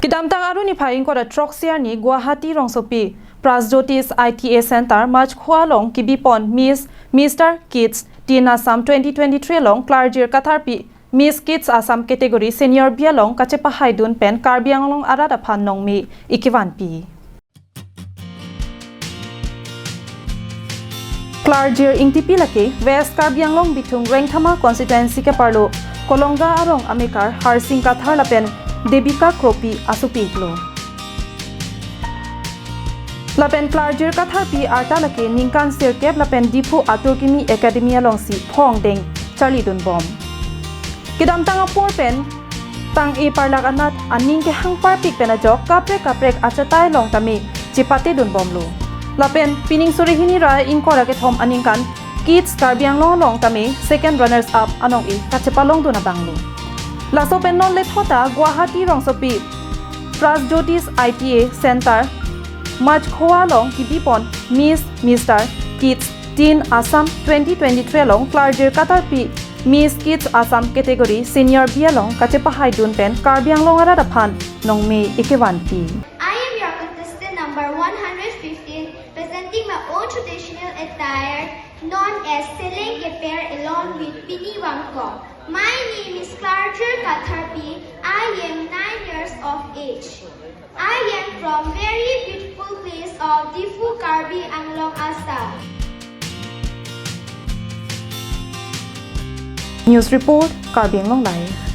Kidamtang aruni phaing ko da Troxier ni Guwahati rongsopi Prasjyotis ITA Center March Khwalong Kibipon Miss Mr Kids Teen Assam 2023 long Klarjir Katharpi Miss Kids Assam category Senior Bialong kachepahai dun pen Karbiang long arada phan nong mi ikiwan pi Klarjir ingtipi laki West Karbiang long bitung Rengthama constituency ke parlo Kolonga arong Amikar Harsing Kathar lapen Debika Kropi asupiklo Lapen Klarjir Katharpi arta laki ningkan sirkep lapen dipu aturkimi academia longsi phong deng Charlie Dunbom Kidam tanga por pen tang e parlak anat aning ke hang parpik pen ajok kaprek achatai long tami chipate Dunbom lo Lapen pining surihini ra inkora ke thom aningkan Kids Karbiang long tami second runners up anong e kachepalong do na banglo Laso pen non let hota Guwahati rongsopi Prasjyotis ITA Center March Khwalong Kibipon Miss Mr Kids Teen Assam 2023 long Klarjir Katharpi Miss Kids Assam category Senior Bialong kachepahai dun pen Karbiang long arada phan nong me ikewan pi I am your contestant number 115 presenting my own traditional attire known as Seleng Keper along with Pini Wangkok. My name is Klarjir Katharpi. I am 9 years of age. I am from very beautiful place of Difu Karbi Anglong Assam. News report Karbiang long live